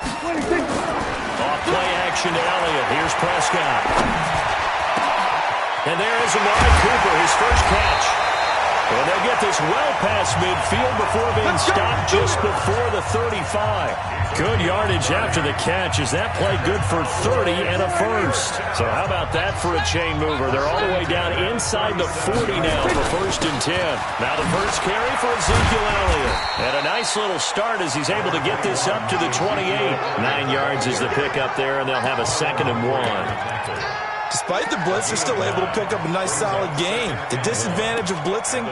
Off play action to Elliott. Here's Prescott. And there is Amari Cooper, his first catch. And they'll get this well past midfield before being stopped just before the 35. Good yardage after the catch. Is that play good for 30 and a first? So how about that for a chain mover? They're all the way down inside the 40 now for 1st and 10. Now the first carry for Ezekiel Elliott. And a nice little start as he's able to get this up to the 28. 9 yards is the pickup there, and they'll have a 2nd and 1. Despite the blitz, they're still able to pick up a nice, solid gain. The disadvantage of blitzing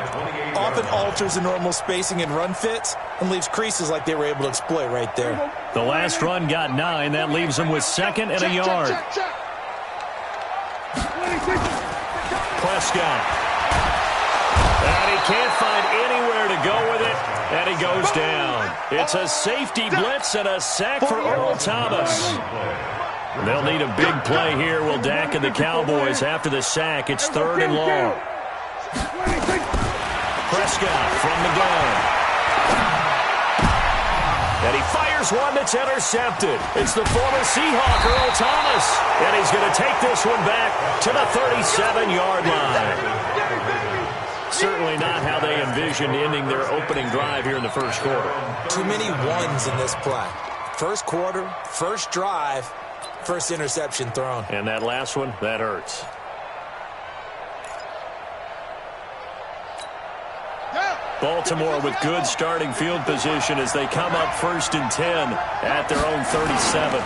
often alters the normal spacing and run fits and leaves creases like they were able to exploit right there. The last run got 9. That leaves them with 2nd and a yard. Prescott. And he can't find anywhere to go with it, and he goes down. It's a safety blitz and a sack for Earl Thomas. They'll need a big play here. Will Dak and the Cowboys after the sack. It's 3rd and long. Prescott from the gun. And he fires one that's intercepted. It's the former Seahawk, Earl Thomas. And he's going to take this one back to the 37-yard line. Certainly not how they envisioned ending their opening drive here in the first quarter. Too many ones in this play. First quarter, first drive, first interception thrown. And that last one, that hurts. Baltimore with good starting field position as they come up 1st and 10 at their own 37.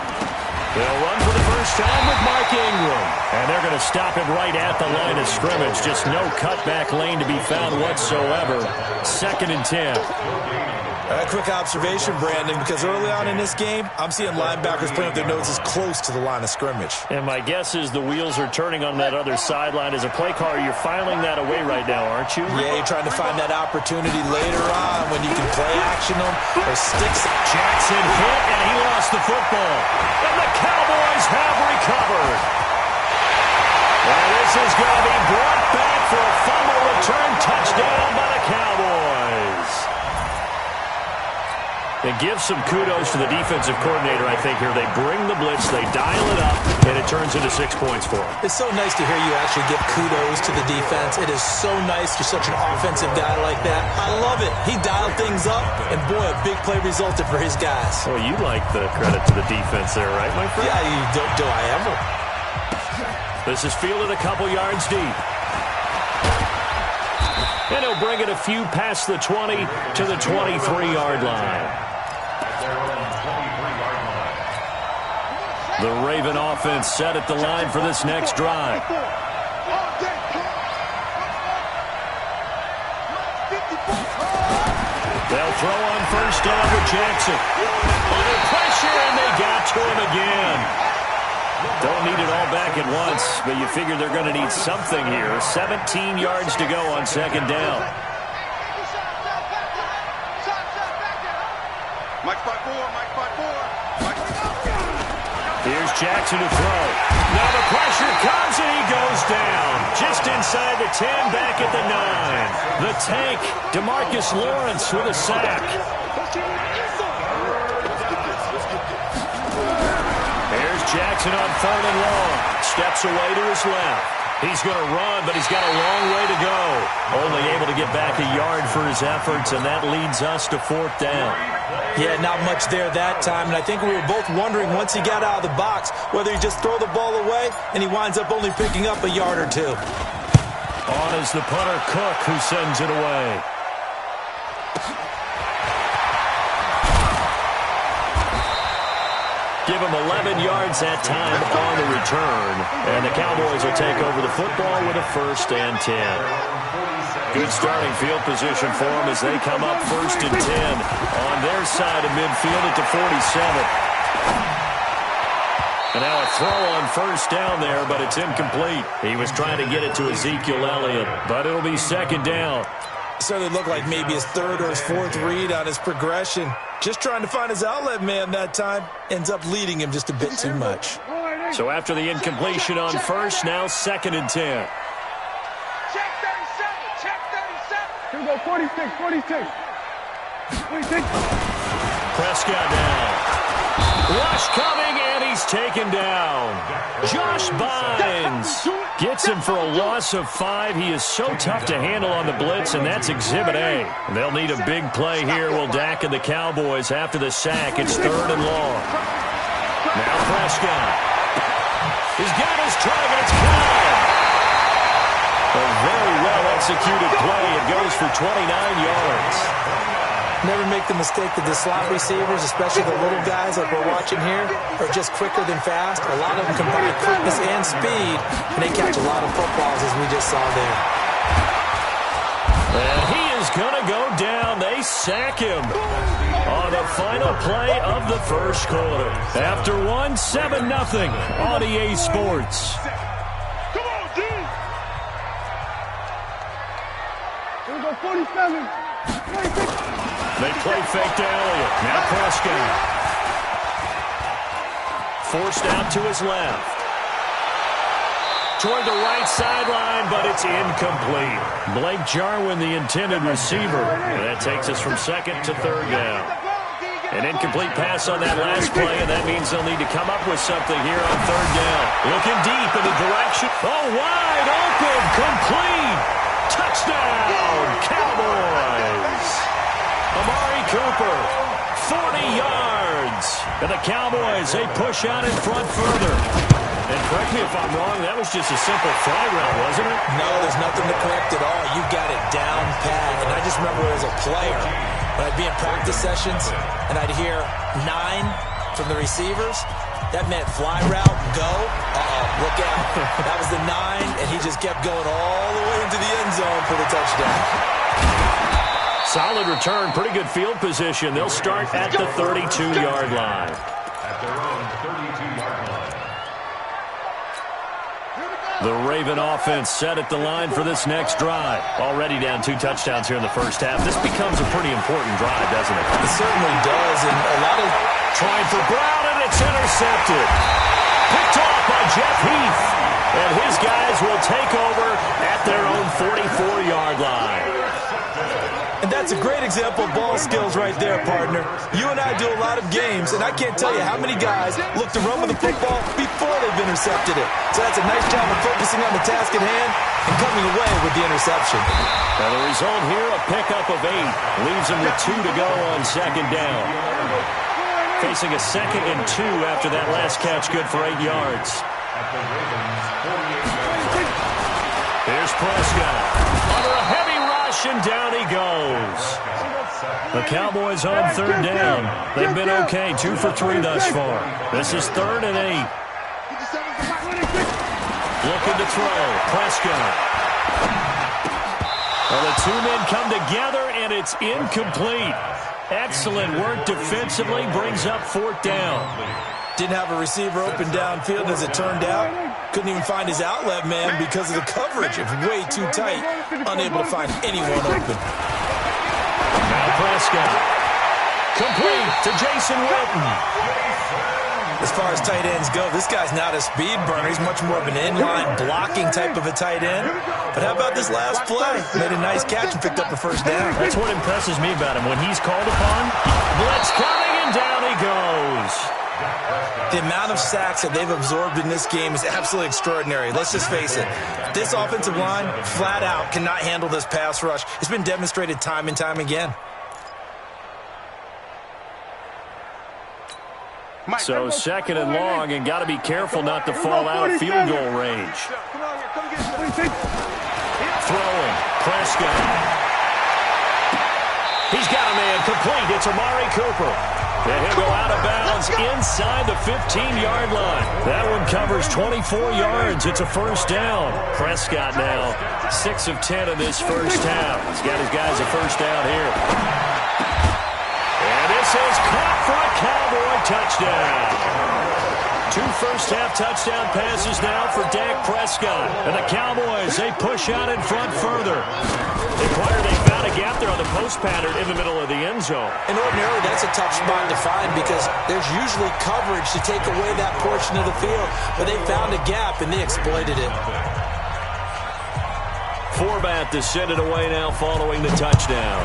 They'll run for the first time with Mark Ingram. And they're going to stop him right at the line of scrimmage. Just no cutback lane to be found whatsoever. 2nd and 10. A quick observation, Brandon, because early on in this game, I'm seeing linebackers playing with their noses close to the line of scrimmage. And my guess is the wheels are turning on that other sideline. As a play caller, you're filing that away right now, aren't you? Yeah, you're trying to find that opportunity later on when you can play action them or sticks. Jackson hit, and he lost the football. And the Cowboys have recovered. And this is going to be brought back for a fumble return touchdown by the Cowboys. And give some kudos to the defensive coordinator, I think, here. They bring the blitz, they dial it up, and it turns into 6 points for them. It's so nice to hear you actually give kudos to the defense. It is so nice you're such an offensive guy like that. I love it. He dialed things up, and boy, a big play resulted for his guys. Well, you like the credit to the defense there, right, my friend? Yeah, do I ever? This is fielded a couple yards deep. And he'll bring it a few past the 20 to the 23-yard line. The Raven offense set at the line for this next drive. They'll throw on first down with Jackson. Under pressure, and they got to him again. Don't need it all back at once, but you figure they're going to need something here. 17 yards to go on 2nd down. Here's Jackson to throw. Now the pressure comes, and he goes down. Just inside the 10, back at the 9. The tank, DeMarcus Lawrence with a sack. Here's Jackson on 3rd and long. Steps away to his left. He's going to run, but he's got a long way to go. Only able to get back a yard for his efforts, and that leads us to 4th down. Yeah, not much there that time, and I think we were both wondering once he got out of the box whether he just throw the ball away, and he winds up only picking up a yard or two. On is the punter, Cook, who sends it away. Give him 11 yards that time on the return. And the Cowboys will take over the football with a 1st and 10. Good starting field position for them as they come up 1st and 10 on their side of midfield at the 47. And now a throw on first down there, but it's incomplete. He was trying to get it to Ezekiel Elliott, but it'll be 2nd down. Certainly looked like maybe his 3rd or his 4th read on his progression. Just trying to find his outlet man that time. Ends up leading him just a bit too much. So after the incompletion on first, now 2nd and 10. Check 37. Check 37. Here we go. 46. Prescott down. Rush coming, and he's taken down. Josh Bynes gets him for a loss of 5. He is so tough to handle on the blitz, and that's Exhibit A. They'll need a big play here. Will Dak and the Cowboys after the sack. It's 3rd and long. Now Prescott. He's got his targets caught. A very well-executed play. It goes for 29 yards. Never make the mistake that the slot receivers, especially the little guys like we're watching here, are just quicker than fast. A lot of them combine quickness and speed, and they catch a lot of footballs, as we just saw there. And he is going to go down. They sack him on the final play of the first quarter. After 7-0 on EA Sports. Come on, D. Here we go, 47. They play fake to Elliott. Now Prescott. Forced out to his left. Toward the right sideline, but it's incomplete. Blake Jarwin, the intended receiver. And that takes us from 2nd to 3rd down. An incomplete pass on that last play, and that means they'll need to come up with something here on 3rd down. Looking deep in the direction. Oh, wide open. Complete. Touchdown, Cowboys. Amari Cooper, 40 yards. And the Cowboys, they push out in front further. And correct me if I'm wrong, that was just a simple fly route, wasn't it? No, there's nothing to correct at all. You got it down pat. And I just remember as a player, when I'd be in practice sessions, and I'd hear 9 from the receivers, that meant fly route, go. Look out. That was the 9, and he just kept going all the way into the end zone for the touchdown. Solid return, pretty good field position. They'll start at the 32-yard line. At their own 32-yard line. The Raven offense set at the line for this next drive. Already down 2 touchdowns here in the first half. This becomes a pretty important drive, doesn't it? It certainly does, and a lot of trying for Brown, and it's intercepted. Picked off by Jeff Heath. And his guys will take over at their own 44-yard line. And that's a great example of ball skills right there, partner. You and I do a lot of games, and I can't tell you how many guys look to run with the football before they've intercepted it. So that's a nice job of focusing on the task at hand and coming away with the interception. Now the result here, a pickup of 8. Leaves him with 2 to go on 2nd down. Facing a 2nd and 2 after that last catch, good for 8 yards. Here's Prescott. Under a heavy rush, and down he goes. The Cowboys on 3rd down. They've been okay, 2 for 3 thus far. This is 3rd and 8. Looking to throw. Prescott. Well, the 2 men come together, and it's incomplete. Excellent work defensively, brings up 4th down. Didn't have a receiver open downfield, as it turned out. Couldn't even find his outlet man because of the coverage. It was way too tight. Unable to find anyone open. Now Prescott. Complete to Jason Witten. As far as tight ends go, this guy's not a speed burner. He's much more of an inline blocking type of a tight end. But how about this last play? Made a nice catch and picked up a 1st down. That's what impresses me about him. When he's called upon, blitz coming, and down he goes. The amount of sacks that they've absorbed in this game is absolutely extraordinary. Let's just face it. This offensive line, flat out, cannot handle this pass rush. It's been demonstrated time and time again. So 2nd and long, and got to be careful not to fall out of field goal range. Throwing. Prescott. He's got a man complete. It's Amari Cooper. And he'll go out of bounds inside the 15-yard line. That one covers 24 yards. It's a 1st down. Prescott now 6 of 10 in this first half. He's got his guys a 1st down here. And this is caught for a Cowboy touchdown. 2 first-half touchdown passes now for Dak Prescott. And the Cowboys, they push out in front further. They found a gap there on the post pattern in the middle of the end zone. And ordinarily, that's a tough spot to find because there's usually coverage to take away that portion of the field. But they found a gap, and they exploited it. Forbat to send it away now following the touchdown.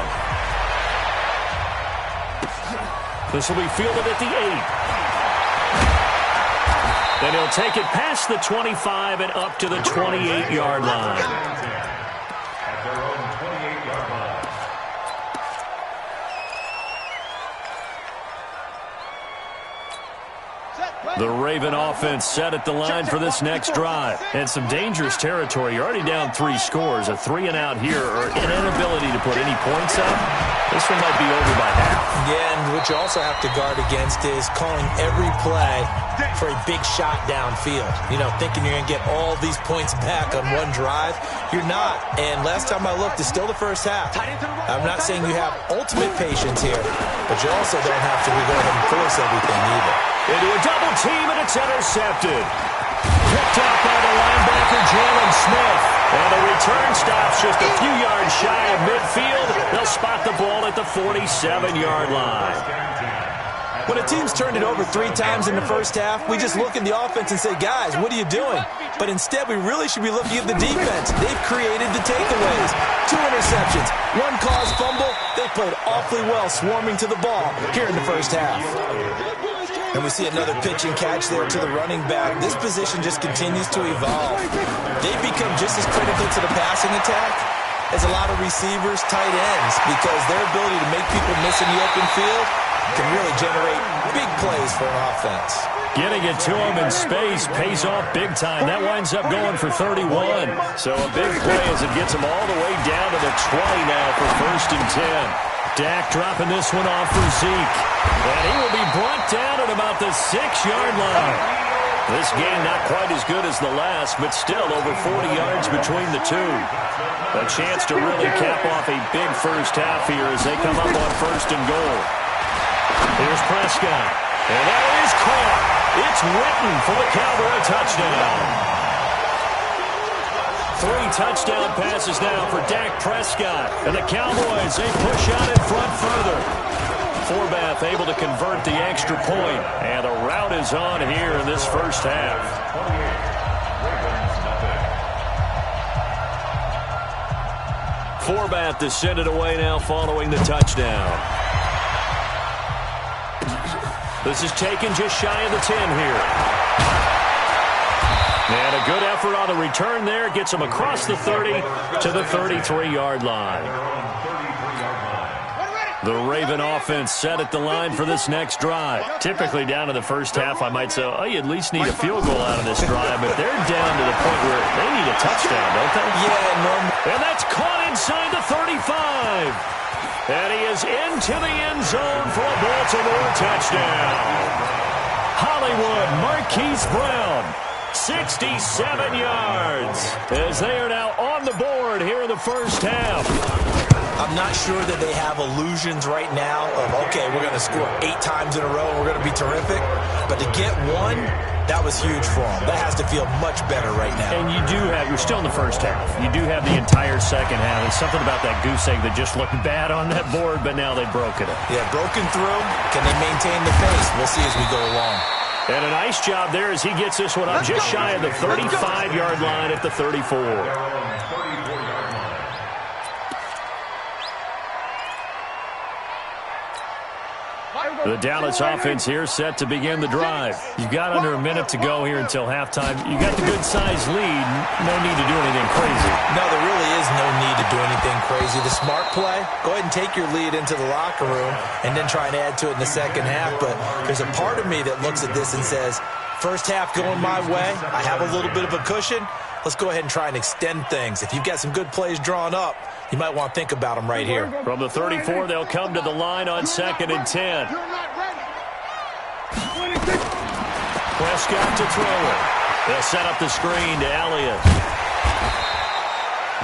This will be fielded at the 8. And he'll take it past the 25 and up to the 28-yard line. At their own 28-yard line. The Raven offense set at the line for this next drive. And some dangerous territory. You're already down 3 scores. A 3-and-out here or an inability to put any points up. This one might be over by half. Yeah, and what you also have to guard against is calling every play for a big shot downfield. You know, thinking you're going to get all these points back on one drive. You're not. And last time I looked, it's still the first half. I'm not saying you have ultimate patience here, but you also don't have to go ahead and force everything either. Into a double team, and it's intercepted. Picked up by the linebacker, Jalen Smith. And the return stops just a few yards shy of midfield. They'll spot the ball at the 47-yard line. When a team's turned it over 3 times in the first half, we just look at the offense and say, guys, what are you doing? But instead, we really should be looking at the defense. They've created the takeaways. 2 interceptions, 1 caused fumble. They played awfully well swarming to the ball here in the first half. And we see another pitch and catch there to the running back. This position just continues to evolve. They've become just as critical to the passing attack as a lot of receivers, tight ends, because their ability to make people miss in the open field can really generate big plays for an offense. Getting it to him in space pays off big time. That winds up going for 31. So a big play as it gets him all the way down to the 20 now for 1st and 10. Dak dropping this one off for Zeke. And he will be brought down at about the 6-yard line. This game not quite as good as the last, but still over 40 yards between the two. A chance to really cap off a big first half here as they come up on 1st and goal. Here's Prescott. And that is caught. It's Witten for the Cowboy touchdown. 3 touchdown passes now for Dak Prescott. And the Cowboys, they push out in front further. Forbath able to convert the extra point. And the rout is on here in this first half. Forbath to send it away now following the touchdown. This is taken just shy of the 10 here. And a good effort on the return there. Gets him across the 30 to the 33-yard line. The Raven offense set at the line for this next drive. Typically down to the first half, I might say, oh, you at least need a field goal out of this drive. But they're down to the point where they need a touchdown, don't they? Yeah, Norm. And that's caught inside the 35. And he is into the end zone for a Baltimore touchdown. Hollywood Marquise Brown, 67 yards, as they are now on the board here in the first half. I'm not sure that they have illusions right now of, okay, we're going to score 8 times in a row and we're going to be terrific. But to get 1, that was huge for them. That has to feel much better right now. And you do have, you're still in the first half. You do have the entire second half. There's something about that goose egg that just looked bad on that board, but now they've broken it. Yeah, broken through. Can they maintain the pace? We'll see as we go along. And a nice job there as he gets this one up just shy of the 35-yard line at the 34. The Dallas offense here set to begin the drive. You've got under a minute to go here until halftime. You got the good-sized lead. No need to do anything crazy. No, there really is no need to do anything crazy. The smart play, go ahead and take your lead into the locker room and then try and add to it in the second half. But there's a part of me that looks at this and says, first half going my way. I have a little bit of a cushion. Let's go ahead and try and extend things. If you've got some good plays drawn up, you might want to think about them right here. From the 34, they'll come to the line on 2nd and 10. Prescott to throw it. They'll set up the screen to Elliott.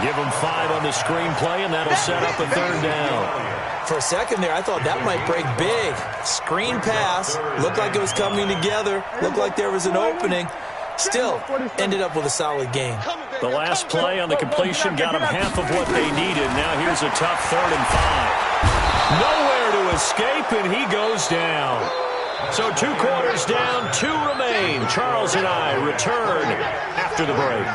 Give him 5 on the screen play, and that'll set up a 3rd down. For a second there, I thought that might break big. Screen pass. Looked like it was coming together. Looked like there was an opening. Still, ended up with a solid game. The last play on the completion got them half of what they needed. Now here's a tough 3rd and 5. Nowhere to escape, and he goes down. So 2 quarters down, 2 remain. Charles and I return after the break.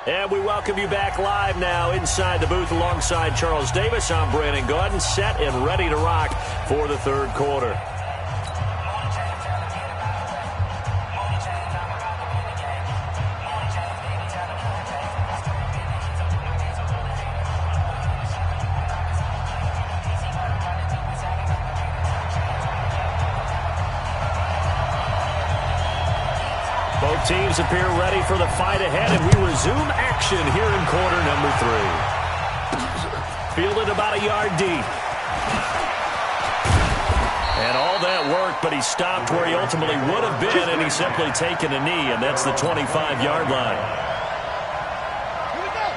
And we welcome you back live now inside the booth alongside Charles Davis. I'm Brandon Gaudin, set and ready to rock for the third quarter. Both teams appear ready for the fight ahead, and we resume action here in quarter number 3. Fielded about a yard deep. And all that work, but he stopped where he ultimately would have been, and he's simply taken a knee, and that's the 25-yard line.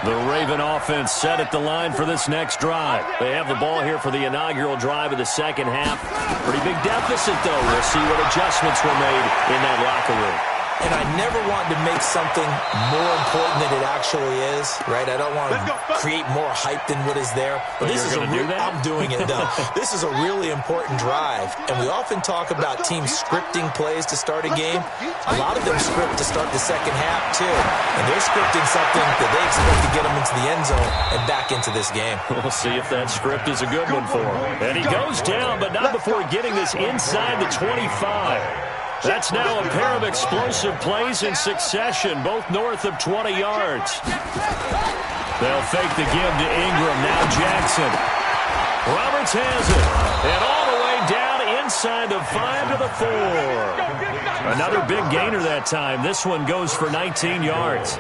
The Raven offense set at the line for this next drive. They have the ball here for the inaugural drive of the second half. Pretty big deficit, though. We'll see what adjustments were made in that locker room. And I never wanted to make something more important than it actually is, right? I don't want to create more hype than what is there. But this is I'm doing it, though. This is a really important drive. And we often talk about teams scripting plays to start a game. A lot of them script to start the second half, too. And they're scripting something that they expect to get them into the end zone and back into this game. We'll see if that script is a good one for him. And he goes down, but not before getting this inside the 25. That's now a pair of explosive plays in succession, both north of 20 yards. They'll fake the give to Ingram. Now Jackson. Roberts has it. And all the way down inside the 5 to the 4. Another big gainer that time. This one goes for 19 yards.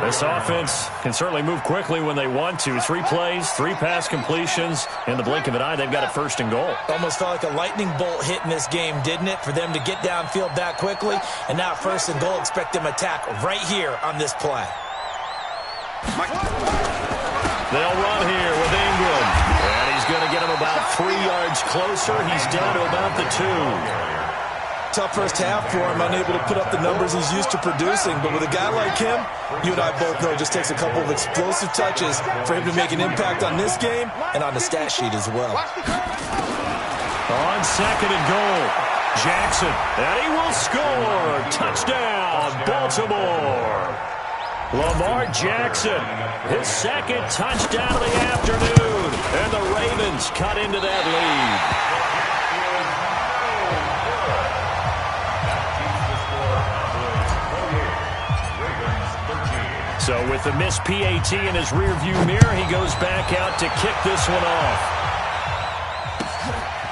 This offense can certainly move quickly when they want to. 3 plays, 3 pass completions. In the blink of an eye, they've got it first and goal. Almost felt like a lightning bolt hit in this game, didn't it? For them to get downfield that quickly. And now first and goal, expect them to attack right here on this play. They'll run here with Ingram. And he's going to get him about 3 yards closer. He's down to about the 2. Tough first half for him, unable to put up the numbers he's used to producing. But with a guy like him, you and I both know it just takes a couple of explosive touches for him to make an impact on this game and on the stat sheet as well. On second and goal, Jackson, and he will score. Touchdown, Baltimore. Lamar Jackson, his second touchdown of the afternoon. And the Ravens cut into that lead. So with the missed PAT in his rearview mirror, he goes back out to kick this one off.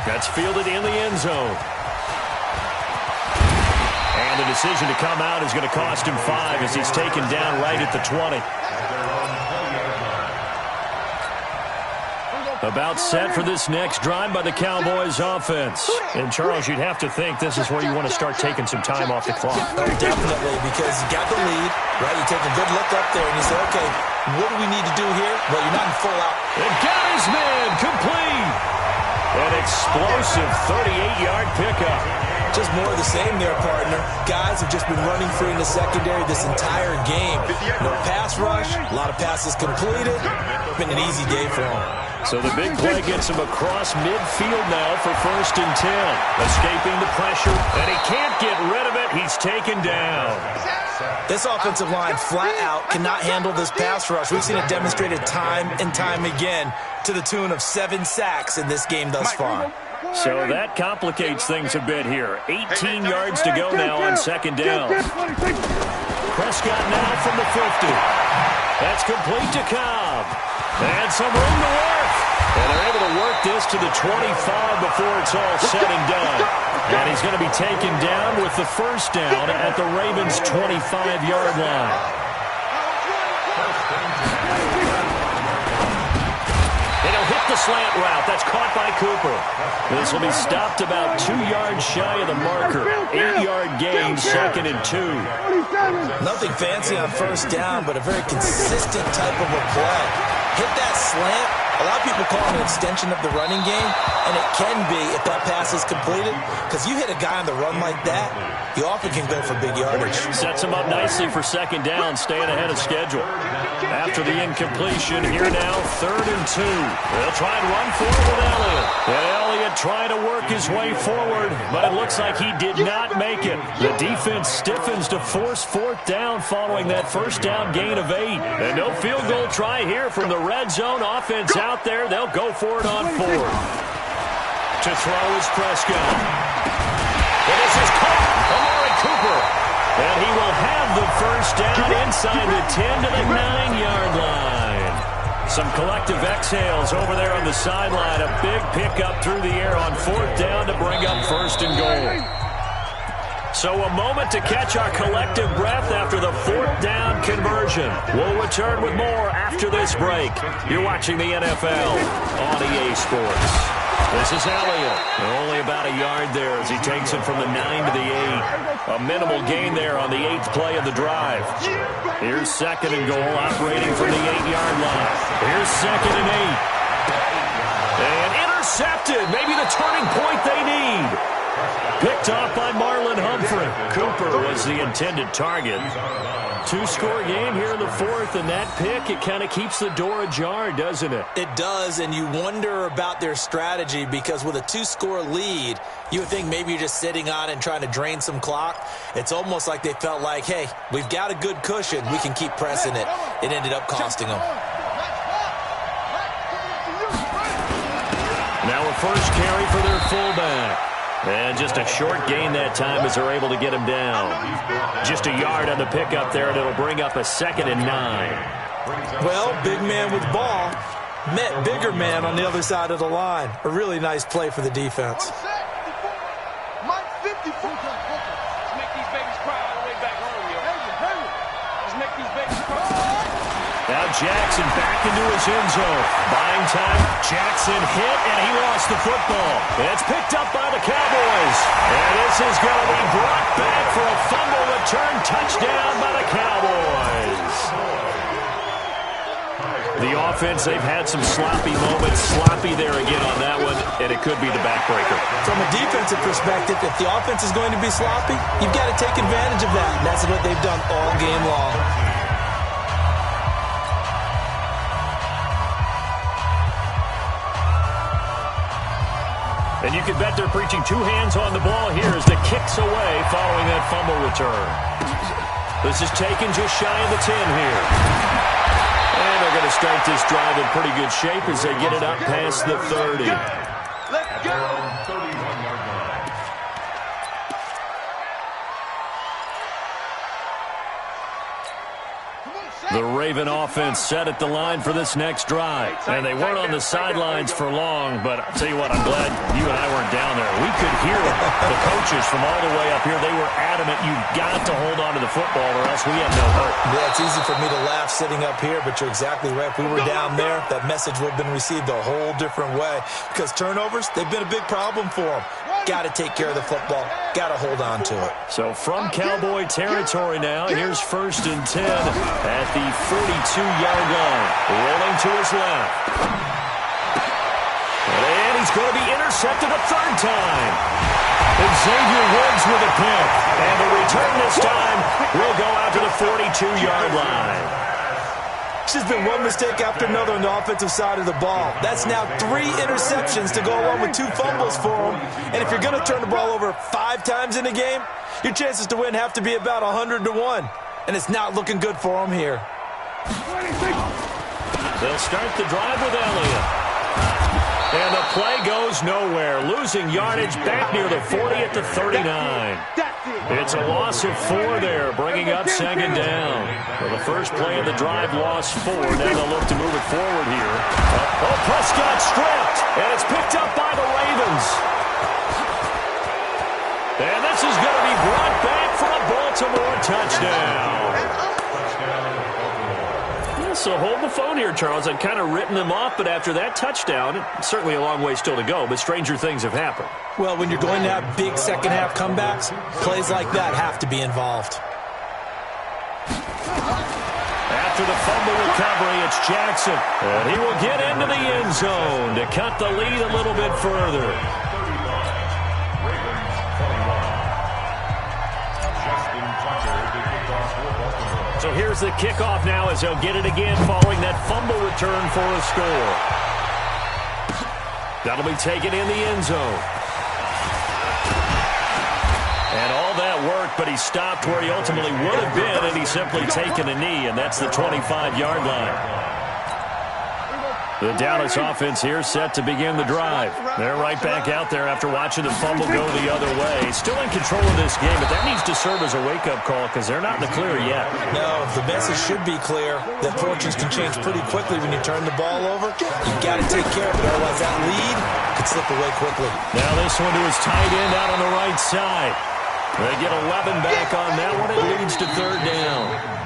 That's fielded in the end zone. And the decision to come out is going to cost him 5 as he's taken down right at the 20. About set for this next drive by the Cowboys offense. And, Charles, you'd have to think this is where you want to start taking some time off the clock. Oh, definitely, because you got the lead, right? You take a good look up there and you say, okay, what do we need to do here? Well, you're not in full out. And got his man complete. An explosive 38-yard pickup. Just more of the same there, partner. Guys have just been running free in the secondary this entire game. No pass rush, a lot of passes completed. It's been an easy day for them. So the big play gets him across midfield now for 1st and 10. Escaping the pressure, and he can't get rid of it. He's taken down. This offensive line flat out cannot handle this pass rush. We've seen it demonstrated time and time again to the tune of 7 sacks in this game thus far. So that complicates things a bit here. 18 yards to go now on 2nd down. Prescott now from the 50. That's complete to Cobb. And some room to work. And they're able to work this to the 25 before it's all said and done. And he's going to be taken down with the 1st down at the Ravens' 25-yard line. And he'll hit the slant route. That's caught by Cooper. This will be stopped about 2 yards shy of the marker. 8-yard gain, 2nd and 2. Nothing fancy on 1st down, but a very consistent type of a play. Hit that slant. A lot of people call it an extension of the running game, and it can be if that pass is completed, because you hit a guy on the run like that, you often can go for big yardage. Sets him up nicely for 2nd down, staying ahead of schedule. After the incompletion, here now, 3rd and 2. They'll try and run forward with Elliott. And Elliott trying to work his way forward, but it looks like he did not make it. The defense stiffens to force 4th down following that first down gain of 8. And no field goal try here from the red zone offense out there. They'll go for it on 4th. To throw is Prescott. And this is caught. Amari Cooper. And he will have the first down inside the 10 to the 9-yard line. Some collective exhales over there on the sideline. A big pickup through the air on 4th down to bring up 1st and goal. So a moment to catch our collective breath after the 4th down conversion. We'll return with more after this break. You're watching the NFL on EA Sports. This is Elliott. Only about a yard there as he takes it from the 9 to the 8. A minimal gain there on the 8th play of the drive. Here's 2nd and goal, operating from the 8-yard line. Here's 2nd and 8. And intercepted. Maybe the turning point they need. Picked off by Marlon Humphrey. Cooper was the intended target. 2-score game here in the 4th, and that pick, it kind of keeps the door ajar, doesn't it? It does, and you wonder about their strategy because with a 2-score lead, you would think maybe you're just sitting on it and trying to drain some clock. It's almost like they felt like, hey, we've got a good cushion. We can keep pressing it. It ended up costing them. Now a first carry for their fullback. And just a short gain that time as they're able to get him down. Just a yard on the pickup there, and it'll bring up a 2nd and 9. Well, big man with ball met bigger man on the other side of the line. A really nice play for the defense. Mike 54. Let's make these babies cry all the way back home, yo. Let's make these babies cry. Now Jackson back into his end zone. Buying time. Jackson hit, and he lost the football. It's picked up by the Cowboys. And this is going to be brought back for a fumble return touchdown by the Cowboys. The offense, they've had some sloppy moments. Sloppy there again on that one, and it could be the backbreaker. From a defensive perspective, if the offense is going to be sloppy, you've got to take advantage of that. And that's what they've done all game long. And you can bet they're preaching 2 hands on the ball here as the kick's away following that fumble return. This is taken just shy of the 10 here. And they're going to start this drive in pretty good shape as they get it up past the 30. Let's go. 31-yard line. The Raven offense set at the line for this next drive. And they weren't on the sidelines for long, but I'll tell you what, I'm glad you and I weren't down there. We could hear the coaches from all the way up here. They were adamant, you've got to hold on to the football or else we have no hope. Yeah, it's easy for me to laugh sitting up here, but you're exactly right. If we were down there, that message would have been received a whole different way. Because turnovers, they've been a big problem for them. Got to take care of the football. Got to hold on to it. So from Cowboy territory now, here's 1st and 10 at the 42-yard line. Rolling to his left. And he's going to be intercepted a 3rd time. Xavier Woods with a pick. And the return this time will go out to the 42-yard line. It's just been one mistake after another on the offensive side of the ball. That's now 3 interceptions to go along with 2 fumbles for them. And if you're going to turn the ball over 5 times in a game, your chances to win have to be about 100 to 1. And it's not looking good for them here. They'll start the drive with Elliott. And the play goes nowhere. Losing yardage back near the 40 at the 39. It's a loss of 4 there, bringing up 2nd down. Well, the first play of the drive lost 4. Now they'll look to move it forward here. Oh, Prescott stripped, and it's picked up by the Ravens. And this is going to be brought back for a Baltimore touchdown. So hold the phone here, Charles. I've kind of written them off, but after that touchdown, it's certainly a long way still to go, but stranger things have happened. Well, when you're going to have big second-half comebacks, plays like that have to be involved. After the fumble recovery, it's Jackson. And he will get into the end zone to cut the lead a little bit further. So here's the kickoff now as he'll get it again following that fumble return for a score. That'll be taken in the end zone. And all that worked, but he stopped where he ultimately would have been, and he's simply taken a knee, and that's the 25-yard line. The Dallas offense here set to begin the drive. They're right back out there after watching the fumble go the other way. Still in control of this game, but that needs to serve as a wake-up call because they're not in the clear yet. No, the message should be clear that fortunes can change pretty quickly when you turn the ball over. You've got to take care of it, otherwise that lead could slip away quickly. Now this one to his tight end out on the right side. They get 11 back on that one. It leads to third down.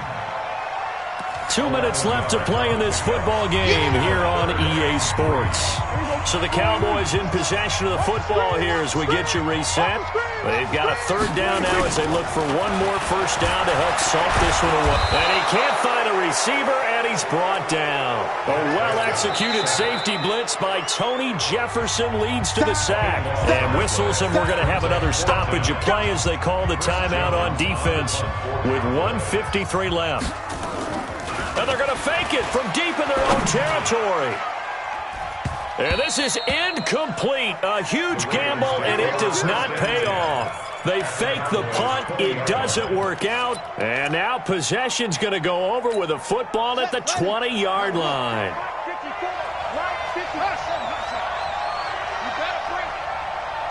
2 minutes left to play in this football game here on EA Sports. So the Cowboys in possession of the football here as we get you reset. They've got a third down now as they look for one more first down to help salt this one away. And he can't find a receiver, and he's brought down. A well-executed safety blitz by Tony Jefferson leads to the sack. And whistles, and we're going to have another stoppage of play as they call the timeout on defense with 1:53 left. And they're going to fake it from deep in their own territory. And this is incomplete. A huge gamble, and it does not pay off. They fake the punt. It doesn't work out. And now possession's going to go over with a football at the 20-yard line.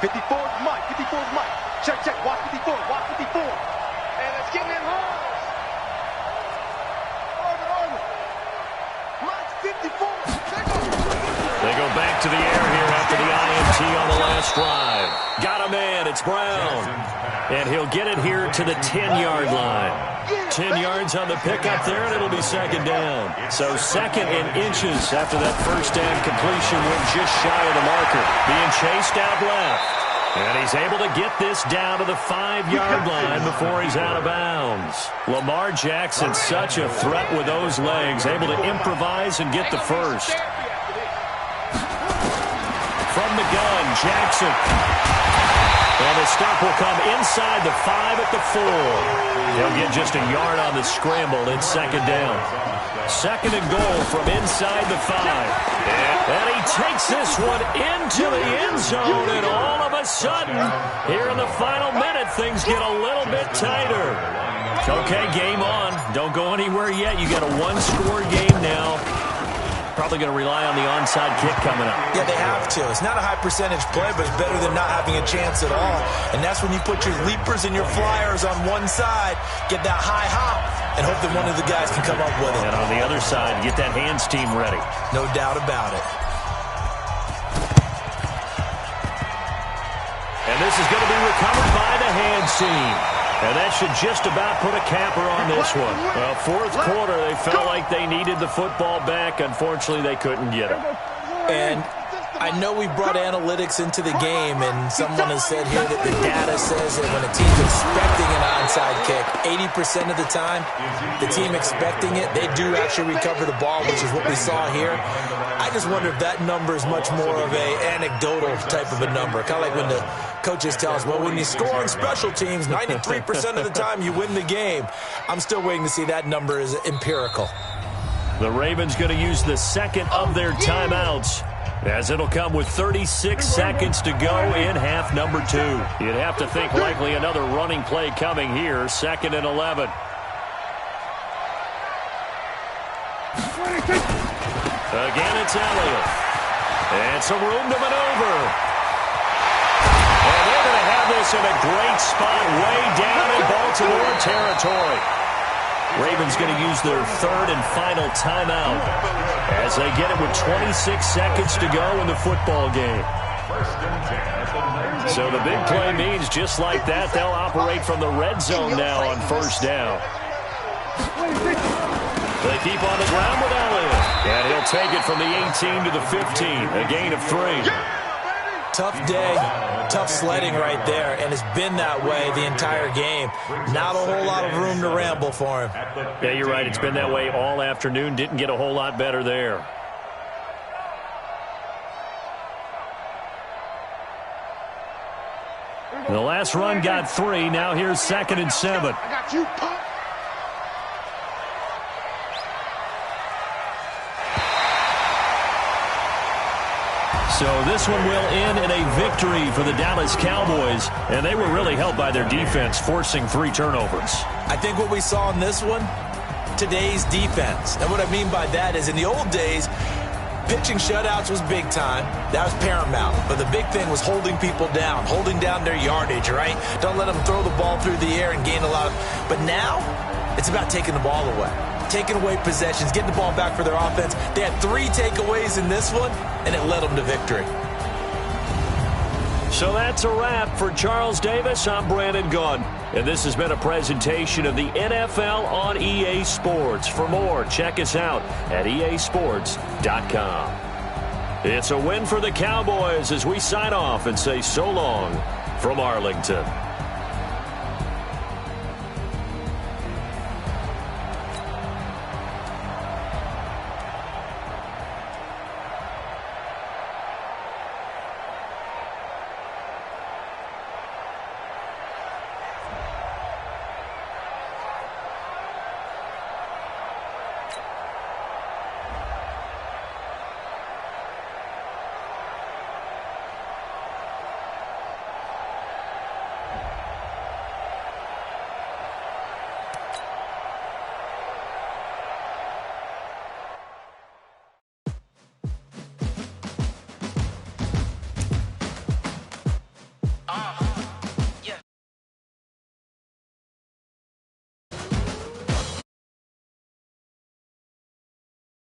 54 is Mike. 54 is Mike. Check, check. Watch 54. Watch 54. And it's getting in hard. They go back to the air here after the INT on the last drive. Got a man. It's Brown. And he'll get it here to the 10-yard line. 10 yards on the pickup there, and it'll be second down. So second and inches after that first down completion went just shy of the marker. Being chased out left. And he's able to get this down to the 5-yard line before he's out of bounds. Lamar Jackson, such a threat with those legs, able to improvise and get the first. From the gun, Jackson. And the stop will come inside the 5 at the 4. He'll get just a yard on the scramble. It's second down. Second and goal from inside the 5. And he takes this one into the end zone, and all of a sudden, here in the final minute, things get a little bit tighter. Okay, game on. Don't go anywhere yet. You got a one-score game now. Probably going to rely on the onside kick coming up. Yeah, they have to. It's not a high percentage play, but it's better than not having a chance at all. And that's when you put your leapers and your flyers on one side, get that high hop, and hope that one of the guys can come up with it. And on the other side, get that hands team ready. No doubt about it. And this is going to be recovered by the hands team. And that should just about put a capper on this one. Well, fourth quarter, they felt like they needed the football back. Unfortunately, they couldn't get it. And I know we brought analytics into the game, and someone has said here that the data says that when a team's expecting an onside kick, 80% of the time, the team expecting it, they do actually recover the ball, which is what we saw here. I just wonder if that number is much more of a anecdotal type of a number. Kind of like when the coaches tell us, well, when you score on special teams, 93% of the time you win the game. I'm still waiting to see that number is empirical. The Ravens going to use the second of their timeouts, as it'll come with 36 seconds to go in half number 2. You'd have to think likely another running play coming here, second and 11. Again, it's Elliott. And some room to maneuver. And they're going to have this in a great spot way down in Baltimore territory. Ravens going to use their third and final timeout as they get it with 26 seconds to go in the football game. So the big play means just like that, they'll operate from the red zone now on first down. They keep on the ground with Elliott. And he'll take it from the 18 to the 15, a gain of 3. Tough day, tough sledding right there, and it's been that way the entire game. Not a whole lot of room to ramble for him. Yeah, you're right. It's been that way all afternoon. Didn't get a whole lot better there. The last run got 3. Now here's second and 7. I got you, punk. So this one will end in a victory for the Dallas Cowboys, and they were really helped by their defense, forcing 3 turnovers. I think what we saw in this one, today's defense. And what I mean by that is in the old days, pitching shutouts was big time. That was paramount. But the big thing was holding people down, holding down their yardage, right? Don't let them throw the ball through the air and gain a lot of... But now, it's about taking the ball away. Taking away possessions, getting the ball back for their offense. They had 3 takeaways in this one, and it led them to victory. So that's a wrap for Charles Davis. I'm Brandon Gaudin, and this has been a presentation of the NFL on EA Sports. For more, check us out at easports.com. It's a win for the Cowboys as we sign off and say so long from Arlington.